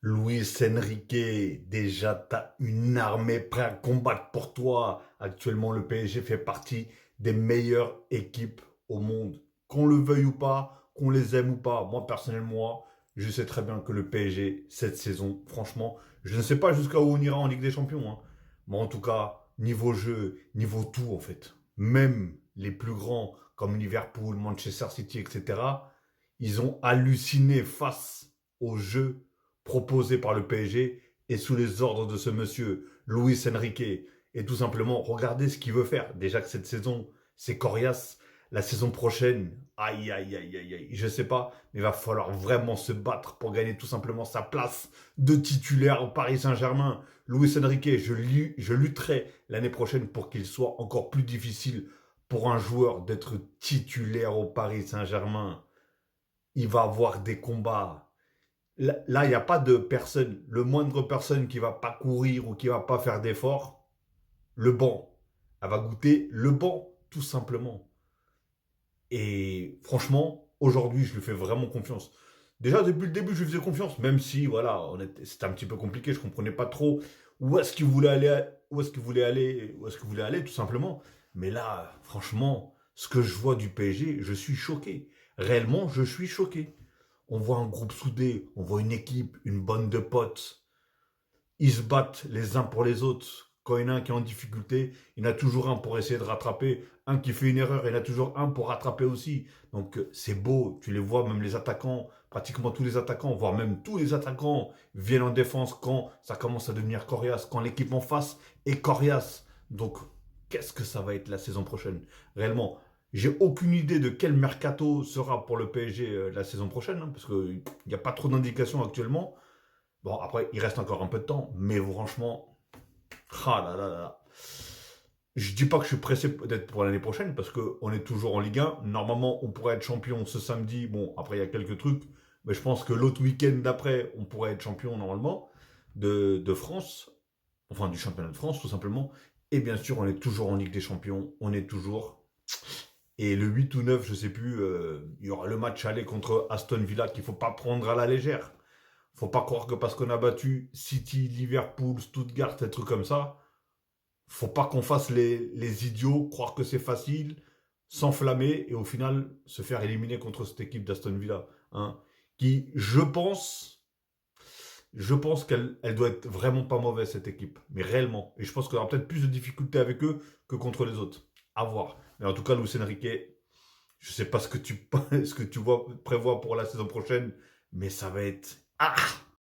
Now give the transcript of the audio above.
Luis Enrique, déjà, t'as une armée prête à combattre pour toi. Actuellement, le PSG fait partie des meilleures équipes au monde. Qu'on le veuille ou pas, qu'on les aime ou pas. Moi, personnellement, je sais très bien que le PSG, cette saison, franchement, je ne sais pas jusqu'à où on ira en Ligue des Champions, hein. Mais en tout cas, niveau jeu, niveau tout, en fait. Même les plus grands, comme Liverpool, Manchester City, etc., ils ont halluciné face au jeu proposé par le PSG et sous les ordres de ce monsieur Luis Enrique. Et tout simplement, regardez ce qu'il veut faire. Déjà que cette saison, c'est coriace. La saison prochaine, aïe, aïe, aïe, aïe, aïe, je sais pas, mais il va falloir vraiment se battre pour gagner tout simplement sa place de titulaire au Paris Saint-Germain. Luis Enrique, je lutterai l'année prochaine pour qu'il soit encore plus difficile pour un joueur d'être titulaire au Paris Saint-Germain. Il va avoir des combats. Là, il n'y a pas de personne, le moindre personne qui va pas courir ou qui va pas faire d'effort, le banc. Elle va goûter le banc, tout simplement. Et franchement, aujourd'hui, je lui fais vraiment confiance. Déjà, depuis le début, je lui faisais confiance, même si, voilà, c'était un petit peu compliqué, je comprenais pas trop où est-ce qu'il voulait aller, où est-ce qu'il voulait aller, tout simplement. Mais là, franchement, ce que je vois du PSG, je suis choqué. Réellement, je suis choqué. On voit un groupe soudé, on voit une équipe, une bande de potes. Ils se battent les uns pour les autres. Quand il y en a un qui est en difficulté, il y en a toujours un pour essayer de rattraper. Un qui fait une erreur, il y en a toujours un pour rattraper aussi. Donc c'est beau, tu les vois, même les attaquants, pratiquement tous les attaquants, voire même tous les attaquants viennent en défense quand ça commence à devenir coriace, quand l'équipe en face est coriace. Donc qu'est-ce que ça va être la saison prochaine? Réellement, j'ai aucune idée de quel mercato sera pour le PSG la saison prochaine, hein, parce qu'il n'y a pas trop d'indications actuellement. Bon, après, il reste encore un peu de temps, mais franchement, ah là là là. Je dis pas que je suis pressé d'être pour l'année prochaine, parce qu'on est toujours en Ligue 1. Normalement, on pourrait être champion ce samedi. Bon, après, il y a quelques trucs, mais je pense que l'autre week-end d'après, on pourrait être champion normalement de France, enfin du championnat de France, tout simplement. Et bien sûr, on est toujours en Ligue des Champions, on est toujours. Et le 8 ou 9, je sais plus, il y aura le match aller contre Aston Villa qu'il faut pas prendre à la légère. Faut pas croire que parce qu'on a battu City, Liverpool, Stuttgart, des trucs comme ça, faut pas qu'on fasse les idiots, croire que c'est facile, s'enflammer et au final se faire éliminer contre cette équipe d'Aston Villa, hein, qui, je pense qu'elle doit être vraiment pas mauvaise cette équipe, mais réellement. Et je pense qu'on aura peut-être plus de difficultés avec eux que contre les autres. À voir. Mais en tout cas, Luis Enrique, je sais pas ce que tu vois, prévois pour la saison prochaine, mais ça va être